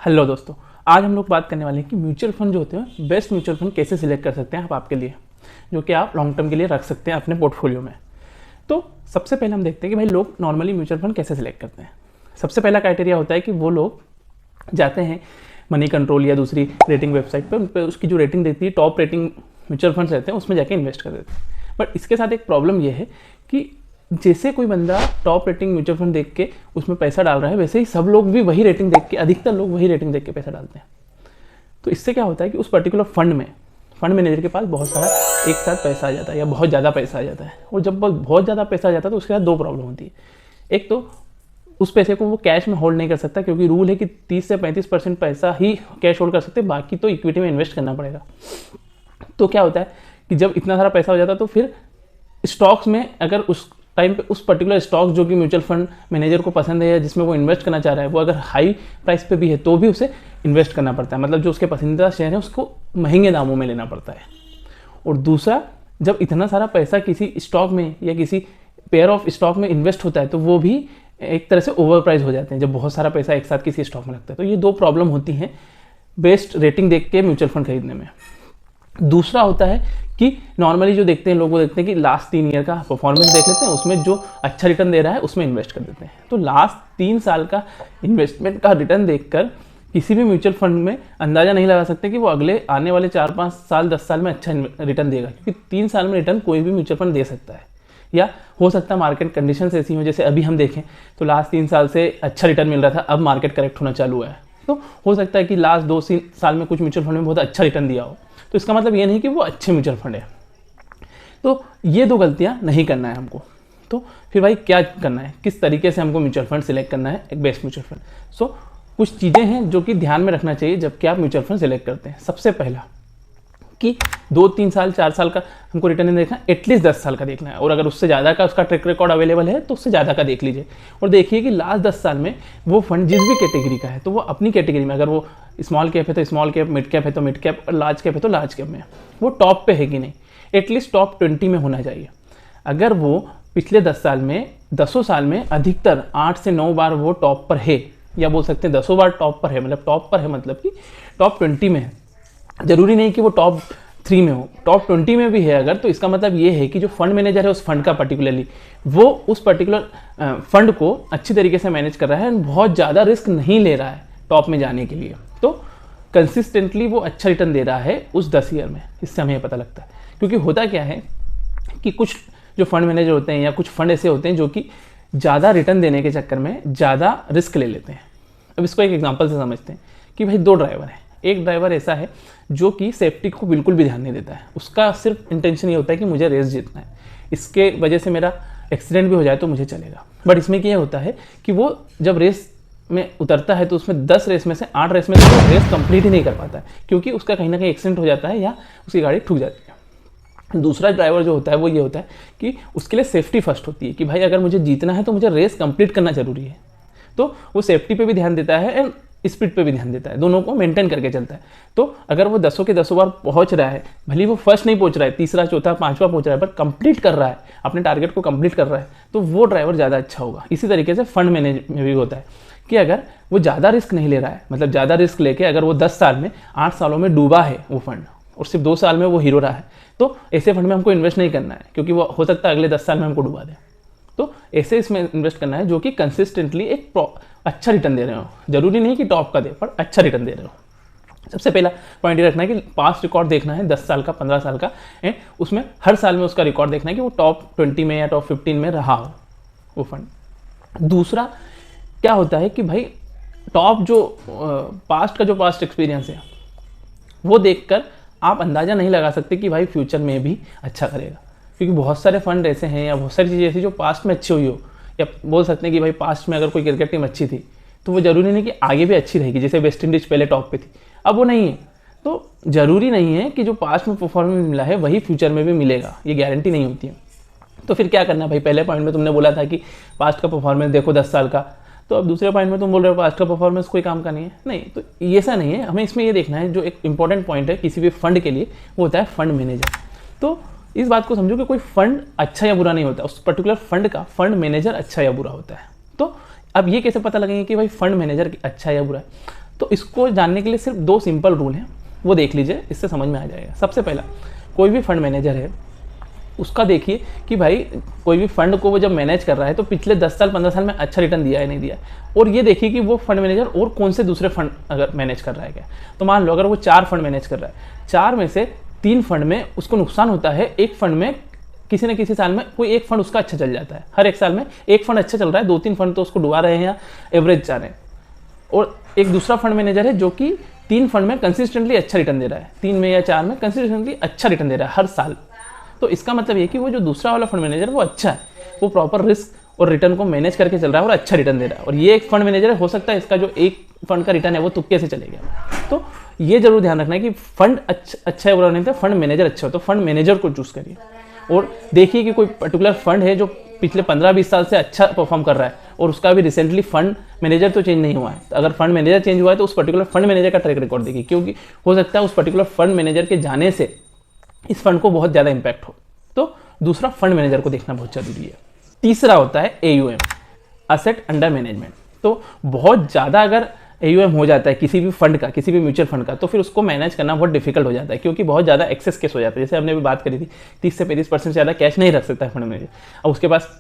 Hello दोस्तों, आज हम लोग बात करने वाले हैं कि म्यूचुअल फंड जो होते हैं बेस्ट म्यूचुअल फंड कैसे सिलेक्ट कर सकते हैं आप आपके लिए, जो कि आप लॉन्ग टर्म के लिए रख सकते हैं अपने पोर्टफोलियो में। तो सबसे पहले हम देखते हैं कि भाई लोग नॉर्मली म्यूचुअल फंड कैसे सिलेक्ट करते हैं। सबसे पहला क्राइटेरिया होता है कि वो लोग जाते हैं मनी कंट्रोल या दूसरी रेटिंग वेबसाइट पर, उन पर उसकी जो रेटिंग देती है, टॉप रेटिंग म्यूचुअल फंड्स रहते हैं उसमें जाके इन्वेस्ट कर देते हैं। बट इसके साथ एक प्रॉब्लम ये है कि जैसे कोई बंदा टॉप रेटिंग म्यूचुअल फंड देख के उसमें पैसा डाल रहा है, वैसे ही सब लोग भी वही रेटिंग देख के, अधिकतर लोग वही रेटिंग देख के पैसा डालते हैं। तो इससे क्या होता है कि उस पर्टिकुलर फंड में फंड मैनेजर के पास बहुत सारा एक साथ पैसा आ जाता है या बहुत ज़्यादा पैसा आ जाता है। और जब बहुत ज़्यादा पैसा आ जाता है तो उसके साथ दो प्रॉब्लम होती है। एक तो उस पैसे को वो कैश में होल्ड नहीं कर सकता, क्योंकि रूल है कि 30 से 35% पैसा ही कैश होल्ड कर सकते, बाकी तो इक्विटी में इन्वेस्ट करना पड़ेगा। तो क्या होता है कि जब इतना सारा पैसा हो जाता है तो फिर स्टॉक्स में, अगर उस टाइम पे उस पर्टिकुलर स्टॉक जो कि म्यूचुअल फंड मैनेजर को पसंद है या जिसमें वो इन्वेस्ट करना चाह रहा है, वो अगर हाई प्राइस पे भी है तो भी उसे इन्वेस्ट करना पड़ता है। मतलब जो उसके पसंदीदा शेयर है उसको महंगे दामों में लेना पड़ता है। और दूसरा, जब इतना सारा पैसा किसी स्टॉक में या किसी पेयर ऑफ स्टॉक में इन्वेस्ट होता है तो वो भी एक तरह से ओवर प्राइस हो जाते हैं जब बहुत सारा पैसा एक साथ किसी स्टॉक में लगता है। तो ये दो प्रॉब्लम होती हैं बेस्ट रेटिंग देख के म्यूचुअल फंड खरीदने में। दूसरा होता है कि नॉर्मली जो देखते हैं लोग, वो देखते हैं कि लास्ट 3 ईयर का परफॉर्मेंस देख लेते हैं, उसमें जो अच्छा रिटर्न दे रहा है उसमें इन्वेस्ट कर देते हैं। तो लास्ट 3 साल का इन्वेस्टमेंट का रिटर्न देखकर किसी भी म्यूचुअल फंड में अंदाज़ा नहीं लगा सकते कि वो अगले आने वाले 4-5 साल 10 साल में अच्छा रिटर्न देगा, क्योंकि 3 साल में रिटर्न कोई भी म्यूचुअल फंड दे सकता है। या हो सकता है मार्केट कंडीशंस ऐसी हो, जैसे अभी हम देखें तो लास्ट 3 साल से अच्छा रिटर्न मिल रहा था, अब मार्केट करेक्ट होना चालू है। तो हो सकता है कि लास्ट 2 साल में कुछ म्यूचुअल फंड में बहुत अच्छा रिटर्न दिया हो, तो इसका मतलब ये नहीं कि वो अच्छे म्यूचुअल फंड है। तो ये दो गलतियां नहीं करना है हमको। तो फिर भाई क्या करना है, किस तरीके से हमको म्यूचुअल फंड सिलेक्ट करना है, एक बेस्ट म्यूचुअल फंड। कुछ चीज़ें हैं जो कि ध्यान में रखना चाहिए जब कि आप म्यूचुअल फंड सिलेक्ट करते हैं। सबसे पहला कि 2-3 साल 4 साल का हमको रिटर्न नहीं देखना, एटलीस्ट 10 साल का देखना है। और अगर उससे ज़्यादा का उसका ट्रैक रिकॉर्ड अवेलेबल है तो उससे ज़्यादा का देख लीजिए। और देखिए कि लास्ट 10 साल में वो फंड जिस भी कैटेगरी का है तो वो अपनी कैटेगरी में, अगर वो स्मॉल कैप है तो स्मॉल कैप, मिड कैप है तो मिड कैप, और लार्ज कैप है तो लार्ज कैप में वो टॉप पे है कि नहीं, एटलीस्ट टॉप 20 में होना चाहिए। अगर वो पिछले 10 साल में 10 साल में अधिकतर 8 से 9 बार वो टॉप पर है, या बोल सकते हैं 10 बार टॉप पर है, मतलब टॉप पर है मतलब कि टॉप 20 में है, जरूरी नहीं कि वो टॉप 3 में हो, टॉप 20 में भी है अगर, तो इसका मतलब ये है कि जो फंड मैनेजर है उस फंड का पर्टिकुलरली वो उस पर्टिकुलर फंड को अच्छी तरीके से मैनेज कर रहा है, बहुत ज़्यादा रिस्क नहीं ले रहा है टॉप में जाने के लिए। तो कंसिस्टेंटली वो अच्छा रिटर्न दे रहा है उस 10 ईयर में, इससे हमें पता लगता है। क्योंकि होता क्या है कि कुछ जो फंड मैनेजर होते हैं या कुछ फंड ऐसे होते हैं जो कि ज़्यादा रिटर्न देने के चक्कर में ज़्यादा रिस्क ले लेते हैं। अब इसको एक एग्जांपल से समझते हैं कि भाई 2 ड्राइवर हैं। एक ड्राइवर ऐसा है जो कि सेफ्टी को बिल्कुल भी ध्यान नहीं देता है, उसका सिर्फ इंटेंशन ये होता है कि मुझे रेस जीतना है, इसके वजह से मेरा एक्सीडेंट भी हो जाए तो मुझे चलेगा। बट इसमें क्या होता है कि वो जब रेस में उतरता है तो उसमें 10 रेस में से 8 रेस में तो रेस कंप्लीट ही नहीं कर पाता है, क्योंकि उसका कहीं ना कहीं एक्सीडेंट हो जाता है या उसकी गाड़ी ठुक जाती है। दूसरा ड्राइवर जो होता है वो ये होता है कि उसके लिए सेफ्टी फर्स्ट होती है कि भाई अगर मुझे जीतना है तो मुझे रेस कंप्लीट करना जरूरी है। तो वो सेफ्टी पे भी ध्यान देता है एंड स्पीड पे भी ध्यान देता है, दोनों को मेंटेन करके चलता है। तो अगर वो 10 के 10 बार पहुंच रहा है, भले वो फर्स्ट नहीं पहुंच रहा है, तीसरा चौथा 5वां पहुंच रहा है, पर कंप्लीट कर रहा है, अपने टारगेट को कंप्लीट कर रहा है, तो वो ड्राइवर ज़्यादा अच्छा होगा। इसी तरीके से फंड मैनेज में भी होता है कि अगर वो ज़्यादा रिस्क नहीं ले रहा है, मतलब ज़्यादा रिस्क लेके अगर वो 10 साल में 8 सालों में डूबा है वो फंड और सिर्फ 2 साल में वो हीरो रहा है, तो ऐसे फंड में हमको इन्वेस्ट नहीं करना है, क्योंकि वो हो सकता है अगले 10 साल में हमको डुबा दे। तो ऐसे इसमें इन्वेस्ट करना है जो कि कंसिस्टेंटली एक अच्छा रिटर्न दे रहे हो, जरूरी नहीं कि टॉप का दे, पर अच्छा रिटर्न दे रहे हो। सबसे पहला पॉइंट ये रखना है कि पास्ट रिकॉर्ड देखना है 10 साल का, 15 साल का, एंड उसमें हर साल में उसका रिकॉर्ड देखना है कि वो टॉप 20 में या टॉप 15 में रहा हो वो फंड। दूसरा क्या होता है कि भाई टॉप जो पास्ट एक्सपीरियंस है वो देखकर आप अंदाज़ा नहीं लगा सकते कि भाई फ्यूचर में भी अच्छा करेगा, क्योंकि बहुत सारे फंड ऐसे हैं या बहुत सारी चीज़ें ऐसी जो पास्ट में अच्छी हुई हो, या बोल सकते हैं कि भाई पास्ट में अगर कोई क्रिकेट टीम अच्छी थी तो वो जरूरी नहीं कि आगे भी अच्छी रहेगी। जैसे वेस्ट इंडीज़ पहले टॉप पे थी, अब वो नहीं है, तो जरूरी नहीं है कि जो पास्ट में परफॉर्मेंस मिला है वही फ्यूचर में भी मिलेगा, ये गारंटी नहीं होती है। तो फिर क्या करना है भाई, पहले पॉइंट में तुमने बोला था कि पास्ट का परफॉर्मेंस देखो 10 साल का, तो अब दूसरे पॉइंट में तुम बोल रहे हो पास्ट का परफॉर्मेंस कोई काम का नहीं है। नहीं, तो ऐसा नहीं है, हमें इसमें ये देखना है, जो एक इंपॉर्टेंट पॉइंट है किसी भी फंड के लिए वो होता है फंड मैनेजर। तो इस बात को समझो कि कोई फंड अच्छा या बुरा नहीं होता, उस पर्टिकुलर फंड का फंड मैनेजर अच्छा या बुरा होता है। तो अब ये कैसे पता लगेंगे कि भाई फंड मैनेजर अच्छा या बुरा है? तो इसको जानने के लिए सिर्फ 2 सिंपल रूल हैं, वो देख लीजिए, इससे समझ में आ जाएगा। सबसे पहला, कोई भी फंड मैनेजर है उसका देखिए कि भाई कोई भी फंड को वो जब मैनेज कर रहा है तो पिछले 10 साल 15 साल में अच्छा रिटर्न दिया है नहीं दिया, और ये देखिए कि वो फंड मैनेजर और कौन से दूसरे फंड अगर मैनेज कर रहा है क्या। तो मान लो अगर वो 4 फंड मैनेज कर रहा है, 4 में से 3 फंड में उसको नुकसान होता है, एक फंड में किसी न किसी साल में कोई एक फंड उसका अच्छा चल जाता है। हर एक साल में एक फंड अच्छा चल रहा है, 2-3 फंड तो उसको डुबा रहे हैं या एवरेज जा रहे हैं, और एक दूसरा फंड मैनेजर है जो कि 3 फंड में कंसिस्टेंटली अच्छा रिटर्न दे रहा है, 3 में या 4 में कंसिस्टेंटली अच्छा रिटर्न दे रहा है हर साल। तो इसका मतलब ये कि वो जो दूसरा वाला फंड मैनेजर वो अच्छा है, वो प्रॉपर रिस्क और रिटर्न को मैनेज करके चल रहा है और अच्छा रिटर्न दे रहा है। और ये एक फंड मैनेजर है, हो सकता है इसका जो एक फंड का रिटर्न है वो तुक्के से चले गया। तो ये जरूर ध्यान रखना है कि फंड अच्छा है बुरा नहीं था, फंड मैनेजर अच्छा हो, तो फंड मैनेजर को चूज करिए और देखिए कि कोई पर्टिकुलर फंड है जो पिछले 15-20 साल से अच्छा परफॉर्म कर रहा है और उसका भी रिसेंटली फंड मैनेजर तो चेंज नहीं हुआ है। तो अगर फंड मैनेजर चेंज हुआ है तो उस पर्टिकुलर फंड मैनेजर का ट्रैक रिकॉर्ड देखिए, क्योंकि हो सकता है उस पर्टिकुलर फंड मैनेजर के जाने से इस फंड को बहुत ज़्यादा इंपैक्ट हो। तो दूसरा फंड मैनेजर को देखना बहुत जरूरी है। तीसरा होता है AUM, असेट अंडर मैनेजमेंट। तो बहुत ज़्यादा अगर AUM हो जाता है किसी भी फंड का, किसी भी म्यूचुअल फंड का, तो फिर उसको मैनेज करना बहुत डिफिकल्ट हो जाता है, क्योंकि बहुत ज़्यादा एक्सेस केस हो जाता है। जैसे हमने भी बात करी थी, 30 से 35% से ज़्यादा कैश नहीं रख सकता है फंड मैनेजर। अब उसके पास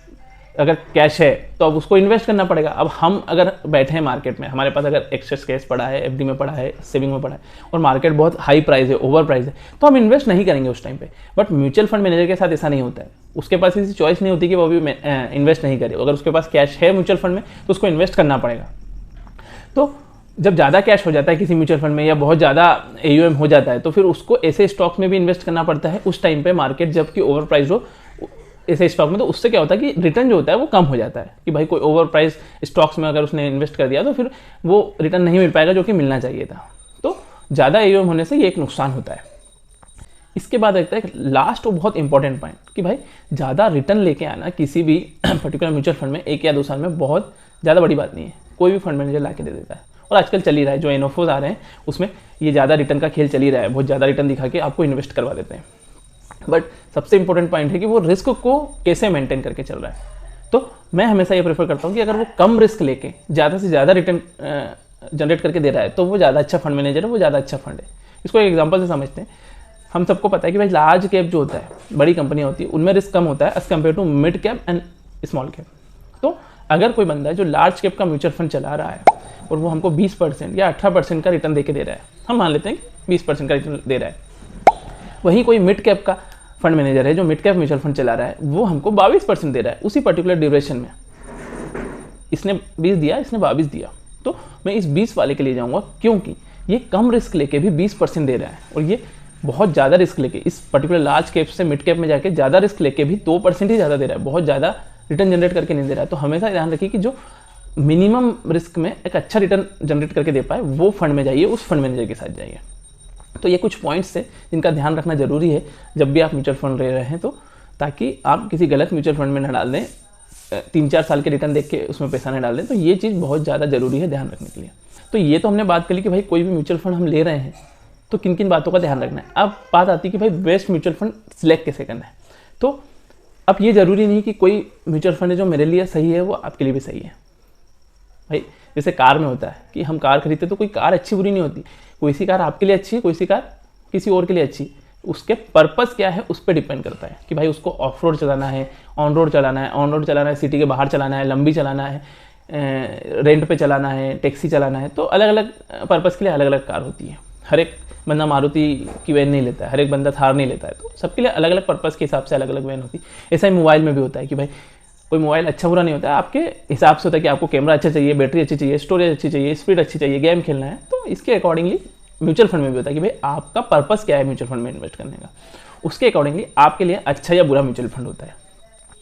अगर कैश है तो अब उसको इन्वेस्ट करना पड़ेगा। अब हम अगर बैठे हैं मार्केट में, हमारे पास अगर एक्सेस कैश पड़ा है, FD में पड़ा है, सेविंग में पड़ा है, और मार्केट बहुत हाई प्राइस है, ओवर प्राइस है, तो हम इन्वेस्ट नहीं करेंगे उस टाइम पे। बट म्यूचुअल फंड मैनेजर के साथ ऐसा नहीं होता है, उसके पास ऐसी चॉइस नहीं होती कि वो भी इन्वेस्ट नहीं करे। अगर उसके पास कैश है म्यूचुअल फंड में तो उसको इन्वेस्ट करना पड़ेगा। तो जब ज़्यादा कैश हो जाता है किसी म्यूचुअल फंड में या बहुत ज़्यादा AUM हो जाता है तो फिर उसको ऐसे स्टॉक में भी इन्वेस्ट करना पड़ता है उस टाइम पे मार्केट जबकि ओवर प्राइस हो ऐसे स्टॉक में। तो उससे क्या होता है कि रिटर्न जो होता है वो कम हो जाता है, कि भाई कोई ओवर प्राइस स्टॉक्स में अगर उसने इन्वेस्ट कर दिया तो फिर वो रिटर्न नहीं मिल पाएगा जो कि मिलना चाहिए था। तो ज़्यादा AUM होने से ये एक नुकसान होता है। इसके बाद आता है लास्ट और बहुत इंपॉर्टेंट पॉइंट कि भाई ज़्यादा रिटर्न लेके आना किसी भी पर्टिकुलर म्यूचुअल फंड में 1 या 2 साल में बहुत ज़्यादा बड़ी बात नहीं है, कोई भी फंड मैनेजर ला के दे देता है। और आजकल चल ही रहा है, जो NFOs आ रहे हैं उसमें ये ज़्यादा रिटर्न का खेल चल ही रहा है, बहुत ज़्यादा रिटर्न दिखा के आपको इन्वेस्ट करवा देते हैं। बट सबसे इंपॉर्टेंट पॉइंट है कि वो रिस्क को कैसे मेंटेन करके चल रहा है। तो मैं हमेशा ये प्रेफर करता हूँ कि अगर वो कम रिस्क लेके ज़्यादा से ज़्यादा रिटर्न जनरेट करके दे रहा है तो वो ज़्यादा अच्छा फंड मैनेजर है, वो ज़्यादा अच्छा फंड है। इसको एक एग्जांपल से समझते हैं। हम सबको पता है कि भाई लार्ज कैप जो होता है, बड़ी कंपनियाँ होती है, उनमें रिस्क कम होता है as compared to mid cap and small cap. तो अगर कोई बंदा है जो लार्ज कैप का म्यूचुअल फंड चला रहा है और वो हमको 20% या 18% का रिटर्न देके दे रहा है, हम मान लेते हैं कि 20% का रिटर्न दे रहा है, वहीं कोई मिड कैप का फंड मैनेजर है जो मिड कैप म्यूचुअल फंड चला रहा है, वो हमको 22% दे रहा है उसी पर्टिकुलर ड्यूरेशन में। इसने 20 दिया, इसने 22 दिया, तो मैं इस 20 वाले के लिए जाऊंगा, क्योंकि ये कम रिस्क लेके भी 20% दे रहा है और ये बहुत ज़्यादा रिस्क लेके इस पर्टिकुलर लार्ज कैप से मिड कैप में जाके ज़्यादा रिस्क लेके भी 2% ही ज़्यादा दे रहा है, बहुत ज़्यादा रिटर्न जनरेट करके नहीं दे रहा है। तो हमेशा ध्यान रखिए कि जो मिनिमम रिस्क में एक अच्छा रिटर्न जनरेट करके दे पाए वो फंड में जाइए, उस फंड मैनेजर के साथ जाइए। तो ये कुछ पॉइंट्स है जिनका ध्यान रखना जरूरी है जब भी आप म्यूचुअल फंड ले रहे हैं, तो ताकि आप किसी गलत म्यूचुअल फंड में न डाल दें, 3-4 साल के रिटर्न देख के उसमें पैसा न डाल दें। तो ये चीज़ बहुत ज़्यादा जरूरी है ध्यान रखने के लिए। तो ये तो हमने बात कर ली कि भाई कोई भी म्यूचुअल फंड हम ले रहे हैं तो किन किन बातों का ध्यान रखना है। अब बात आती है कि भाई बेस्ट म्यूचुअल फंड सिलेक्ट कैसे करना है। तो अब ये ज़रूरी नहीं कि कोई म्यूचुअल फंड जो मेरे लिए सही है वो आपके लिए भी सही है। भाई जैसे कार में होता है कि हम कार खरीदते तो कोई कार अच्छी बुरी नहीं होती, कोई सी कार आपके लिए अच्छी है, कोई सी कार किसी और के लिए अच्छी। उसके पर्पस क्या है उस पर डिपेंड करता है कि भाई उसको ऑफ रोड चलाना है, ऑन रोड चलाना है, ऑन रोड चलाना है, सिटी के बाहर चलाना है, लंबी चलाना है, रेंट पे चलाना है, टैक्सी चलाना है। तो अलग अलग पर्पस के लिए अलग अलग कार होती है। हर एक बंदा मारुति की वैन नहीं लेता है, हर एक बंदा थार नहीं लेता है, तो सबके लिए अलग अलग पर्पस के हिसाब से अलग अलग वैन होती है। ऐसा ही मोबाइल में भी होता है कि भाई कोई मोबाइल अच्छा बुरा नहीं होता है, आपके हिसाब से होता है कि आपको कैमरा अच्छा चाहिए, बैटरी अच्छी चाहिए, स्टोरेज अच्छी चाहिए, स्पीड अच्छी चाहिए, गेम खेलना है। तो इसके अकॉर्डिंगली म्यूचुअल फंड में भी होता है कि भाई आपका पर्पस क्या है म्यूचुअल फंड में इन्वेस्ट करने का, उसके अकॉर्डिंगली आपके लिए अच्छा या बुरा म्यूचुअल फंड होता है।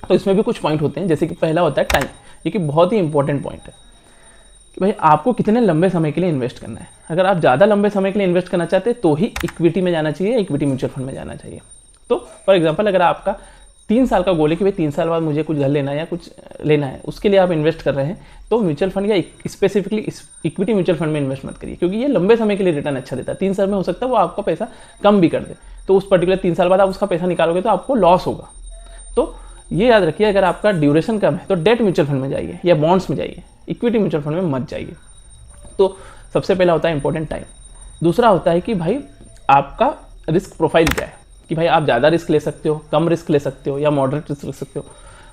तो इसमें भी कुछ पॉइंट होते हैं, जैसे कि पहला होता है टाइम, ये कि बहुत ही इंपॉर्टेंट पॉइंट है कि भाई आपको कितने लंबे समय के लिए इन्वेस्ट करना है। अगर आप ज़्यादा लंबे समय के लिए इन्वेस्ट करना चाहते हैं तो ही इक्विटी में जाना चाहिए, इक्विटी म्यूचुअल फंड में जाना चाहिए। तो फॉर एग्जाम्पल अगर आपका 3 साल का गोल है कि भाई 3 साल बाद मुझे कुछ घर लेना है या कुछ लेना है, उसके लिए आप इन्वेस्ट कर रहे हैं, तो म्यूचुअल फंड या स्पेसिफिकली इक्विटी म्यूचुअल फंड में इन्वेस्ट मत करिए, क्योंकि ये लंबे समय के लिए रिटर्न अच्छा देता है। 3 साल में हो सकता है वो आपका पैसा कम भी कर दे, तो उस पर्टिकुलर 3 साल बाद आप उसका पैसा निकालोगे तो आपको लॉस होगा। तो ये याद रखिए, अगर आपका ड्यूरेशन कम है तो डेट म्यूचुअल फंड में जाइए या बॉन्ड्स में जाइए, इक्विटी म्यूचुअल फंड में मत जाइए। तो सबसे पहला होता है इंपॉर्टेंट टाइम। दूसरा होता है कि भाई आपका रिस्क प्रोफाइल क्या है, कि भाई आप ज़्यादा रिस्क ले सकते हो, कम रिस्क ले सकते हो या मॉडरेट रिस्क ले सकते हो।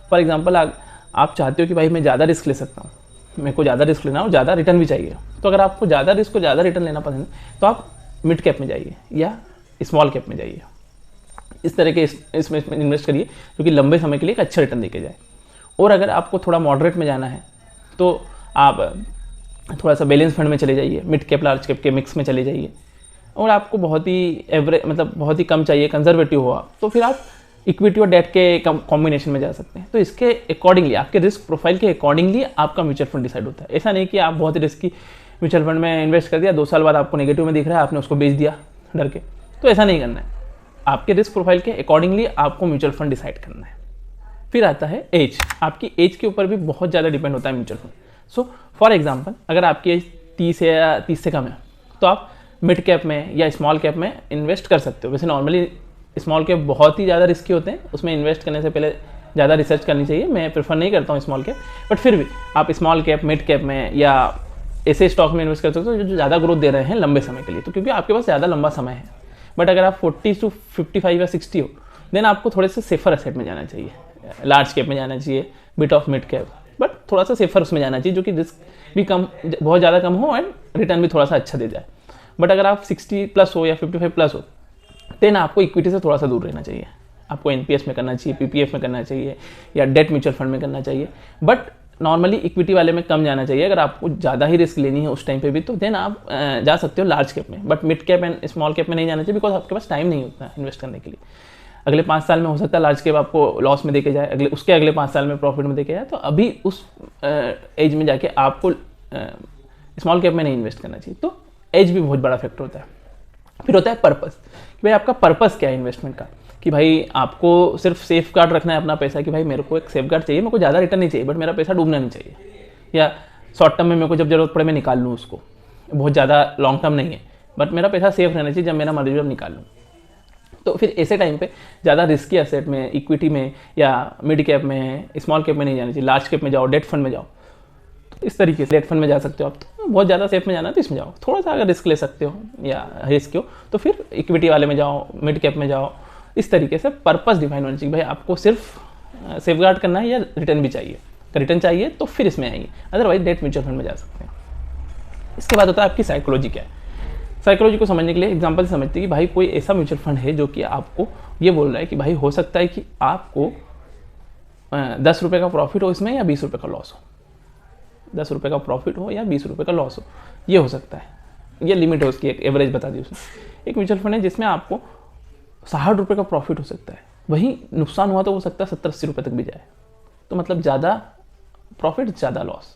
फॉर एग्जांपल आप चाहते हो कि भाई मैं ज़्यादा रिस्क ले सकता हूँ, मेरे को ज़्यादा रिस्क लेना हो, ज़्यादा रिटर्न भी चाहिए, तो अगर आपको ज़्यादा रिस्क को ज़्यादा रिटर्न लेना पसंद है तो आप मिड कैप में जाइए या स्मॉल कैप में जाइए। इस तरह के इसमें इन्वेस्ट करिए जो कि लंबे समय के लिए एक अच्छा रिटर्न देके जाए। और अगर आपको थोड़ा मॉडरेट में जाना है तो आप थोड़ा सा बैलेंस फंड में चले जाइए, मिड कैप लार्ज कैप के मिक्स में चले जाइए। और आपको बहुत ही एवरेज मतलब बहुत ही कम चाहिए, कंजर्वेटिव हो आप, तो फिर आप इक्विटी और डेट के कॉम्बिनेशन में जा सकते हैं। तो इसके अकॉर्डिंगली, आपके रिस्क प्रोफाइल के अकॉर्डिंगली आपका म्यूचुअल फंड डिसाइड होता है। ऐसा नहीं कि आप बहुत ही रिस्की म्यूचुअल फंड में इन्वेस्ट कर दिया, 2 साल बाद आपको नेगेटिव में दिख रहा है, आपने उसको बेच दिया डर के, तो ऐसा नहीं करना है। आपके रिस्क प्रोफाइल के अकॉर्डिंगली आपको म्यूचुअल फंड डिसाइड करना है। फिर आता है एज। आपकी एज के ऊपर भी बहुत ज़्यादा डिपेंड होता है mutual fund. So for example, अगर आपकी एज 30 या 30 से कम है तो आप मिड कैप में या स्मॉल कैप में इन्वेस्ट कर सकते हो। वैसे नॉर्मली स्मॉल कैप बहुत ही ज़्यादा रिस्की होते हैं, उसमें इन्वेस्ट करने से पहले ज़्यादा रिसर्च करनी चाहिए। मैं प्रेफर नहीं करता हूँ स्मॉल कैप, बट फिर भी आप स्मॉल कैप, मिड कैप में या ऐसे स्टॉक में इन्वेस्ट कर सकते हो जो ज़्यादा ग्रोथ दे रहे हैं लंबे समय के लिए, तो क्योंकि आपके पास ज़्यादा लंबा समय है। बट अगर आप 40 to 55 या 60 हो, देन आपको थोड़े से सेफर एसेट में जाना चाहिए, लार्ज कैप में जाना चाहिए, bit of mid cap, but थोड़ा सा सेफर उसमें जाना चाहिए जो कि रिस्क भी कम, बहुत ज़्यादा कम हो एंड रिटर्न भी थोड़ा सा अच्छा दे जाए। बट अगर आप 60 प्लस हो या 55 प्लस हो, देन आपको इक्विटी से थोड़ा सा दूर रहना चाहिए। आपको एनपीएस में करना चाहिए, पीपीएफ में करना चाहिए या डेट म्यूचुअल फंड में करना चाहिए। बट नॉर्मली इक्विटी वाले में कम जाना चाहिए। अगर आपको ज़्यादा ही रिस्क लेनी है उस टाइम पे भी, तो देन आप जा सकते हो लार्ज कैप में, but mid cap and small cap में नहीं जाना चाहिए, बिकॉज आपके पास टाइम नहीं होता है इन्वेस्ट करने के लिए। अगले 5 साल में हो सकता है लार्ज कैप आपको लॉस में देके जाए, उसके अगले 5 साल में प्रॉफिट में देके जाए, तो अभी उस एज में जाके आपको स्मॉल कैप में नहीं इन्वेस्ट करना चाहिए। तो एज भी बहुत बड़ा फैक्टर होता है। फिर होता है पर्पस, कि भाई आपका पर्पस क्या है इन्वेस्टमेंट का, कि भाई आपको सिर्फ सेफ गार्ड रखना है अपना पैसा, कि भाई मेरे को एक सेफ गार्ड चाहिए, मेरे को ज़्यादा रिटर्न नहीं चाहिए, बट मेरा पैसा डूबना नहीं चाहिए, या शॉर्ट टर्म में मेरे को जब जरूरत पड़े मैं निकाल लूँ उसको, बहुत ज़्यादा लॉन्ग टर्म नहीं है, बट मेरा पैसा सेफ रहना चाहिए, जब मेरा मर्जी जब निकाल लूँ। तो फिर ऐसे टाइम पे ज़्यादा रिस्की एसेट में, इक्विटी में या मिड कैप में, स्मॉल कैप में नहीं जाना चाहिए, लार्ज कैप में जाओ, डेट फंड में जाओ। तो इस तरीके से डेट फंड में जा सकते हो आप, तो बहुत ज़्यादा सेफ में जाना है तो इसमें जाओ। थोड़ा सा अगर रिस्क ले सकते हो या रिस्क हो तो फिर इक्विटी वाले में जाओ, मिड कैप में जाओ। इस तरीके से पर्पस डिफाइन होना चाहिए, भाई आपको सिर्फ सेफ गार्ड करना है या रिटर्न भी चाहिए। अगर रिटर्न चाहिए तो फिर इसमें आइए, अदरवाइज डेट म्यूचुअल फंड में जा सकते हैं। इसके बाद होता है आपकी साइकोलॉजी क्या है। साइकोलॉजी को समझने के लिए एग्जांपल से समझते हैं कि भाई कोई ऐसा म्यूचुअल फंड है जो कि आपको ये बोल रहा है कि भाई हो सकता है कि आपको 10 रुपये का प्रॉफिट हो इसमें या 20 रुपये का लॉस हो, 10 रुपये का प्रॉफिट हो या 20 रुपये का लॉस हो, ये हो सकता है, ये लिमिट है उसकी, एक एवरेज बता दी उसने। एक म्यूचुअल फंड है जिसमें आपको 60 रुपये का प्रॉफिट हो सकता है, वहीं नुकसान हुआ तो हो सकता है 70-80 रुपये तक भी जाए। तो मतलब ज़्यादा प्रॉफिट ज़्यादा लॉस,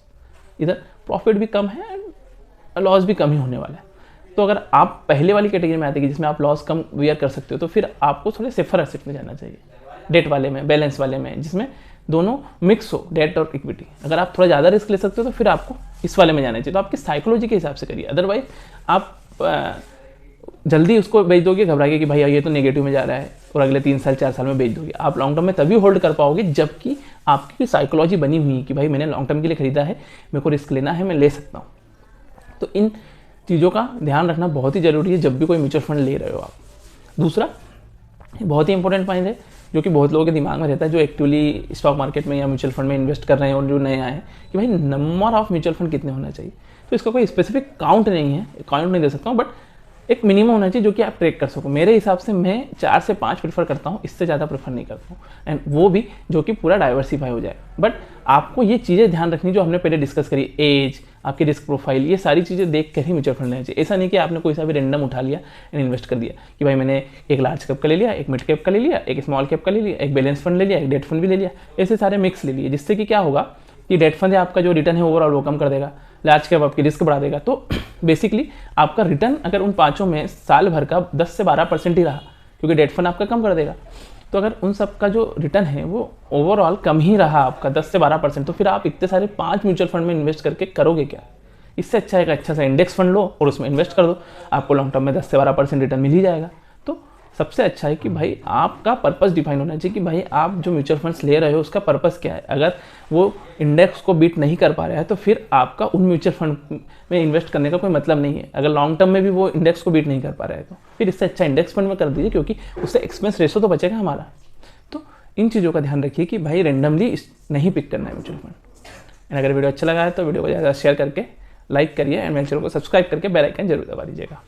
इधर प्रॉफिट भी कम है लॉस भी कम ही होने वाला है। तो अगर आप पहले वाली कैटेगरी में आते हैं जिसमें आप लॉस कम वियर कर सकते हो, तो फिर आपको थोड़े सेफर एसेट में जाना चाहिए, डेट वाले में, बैलेंस वाले में, जिसमें दोनों मिक्स हो, डेट और इक्विटी। अगर आप थोड़ा ज़्यादा रिस्क ले सकते हो तो फिर आपको इस वाले में जाना चाहिए। तो आपकी साइकोलॉजी के हिसाब से करिए, अदरवाइज आप जल्दी उसको बेच दोगे घबरा के कि भाई ये तो नेगेटिव में जा रहा है, और अगले 3 साल 4 साल में बेच दोगे। आप लॉन्ग टर्म में तभी होल्ड कर पाओगे जबकि आपकी साइकोलॉजी बनी हुई है कि भाई मैंने लॉन्ग टर्म के लिए खरीदा है, मेरे को रिस्क लेना है, मैं ले सकता हूँ। तो इन चीज़ों का ध्यान रखना बहुत ही ज़रूरी है जब भी कोई म्यूचुअल फंड ले रहे हो आप। दूसरा बहुत ही इंपॉर्टेंट पॉइंट है जो कि बहुत लोगों के दिमाग में रहता है जो एक्चुअली स्टॉक मार्केट में या म्यूचुअल फंड में इन्वेस्ट कर रहे हैं और जो नए आए हैं, कि भाई नंबर ऑफ म्यूचुअल फंड कितने होना चाहिए। तो इसका कोई स्पेसिफिक काउंट नहीं है, काउंट नहीं दे सकता हूँ, बट एक मिनिमम होना चाहिए जो कि आप ट्रैक कर सको। मेरे हिसाब से मैं 4 से 5 प्रेफर करता हूँ, इससे ज़्यादा प्रेफर नहीं करता हूँ, एंड वो भी जो कि पूरा डाइवर्सिफाई हो जाए। बट आपको ये चीज़ें ध्यान रखनी जो हमने पहले डिस्कस करी, एज, आपकी रिस्क प्रोफाइल, ये सारी चीज़ें देख कर ही म्यूचुअल फंड लेना चाहिए। ऐसा नहीं कि आपने कोई सा भी रैंडम उठा लिया एंड इन्वेस्ट कर दिया कि भाई मैंने एक लार्ज कैप का ले लिया, एक मिड कैप का ले लिया, एक स्मॉल कैप का ले लिया, एक बैलेंस फंड ले लिया, एक डेट फंड भी ले लिया, ऐसे सारे मिक्स ले लिए, जिससे कि क्या होगा कि डेट फंड है आपका जो रिटर्न है ओवरऑल वो कम कर देगा, लार्ज कैप आपकी रिस्क बढ़ा देगा। तो बेसिकली आपका रिटर्न अगर उन पाँचों में साल भर का 10 से 12% ही रहा, क्योंकि डेट फंड आपका कम कर देगा, तो अगर उन सब का जो रिटर्न है वो ओवरऑल कम ही रहा आपका 10 से 12%, तो फिर आप इतने सारे 5 म्यूचुअल फंड में इन्वेस्ट करके करोगे क्या। इससे अच्छा एक अच्छा सा इंडेक्स फंड लो और उसमें इन्वेस्ट कर दो, आपको लॉन्ग टर्म में 10 से 12% रिटर्न मिल ही जाएगा। तो सबसे अच्छा है कि भाई आपका पर्पस डिफाइन होना चाहिए कि भाई आप जो म्यूचुअल फंड्स ले रहे हो उसका पर्पस क्या है। अगर वो इंडेक्स को बीट नहीं कर पा रहा है तो फिर आपका उन म्यूचुअल फंड में इन्वेस्ट करने का कोई मतलब नहीं है। अगर लॉन्ग टर्म में भी वो इंडेक्स को बीट नहीं कर पा रहा है तो फिर इससे अच्छा इंडेक्स फंड में कर दीजिए, क्योंकि उससे एक्सपेंस रेशो तो बचेगा हमारा। तो इन चीज़ों का ध्यान रखिए कि भाई रेंडमली नहीं पिक करना है म्यूचुअल फंड। अगर वीडियो अच्छा लगा है तो वीडियो को ज़्यादा शेयर करके लाइक करिए एंड मेरे चैनल को सब्सक्राइब करके बेल आइकन जरूर दबा दीजिएगा।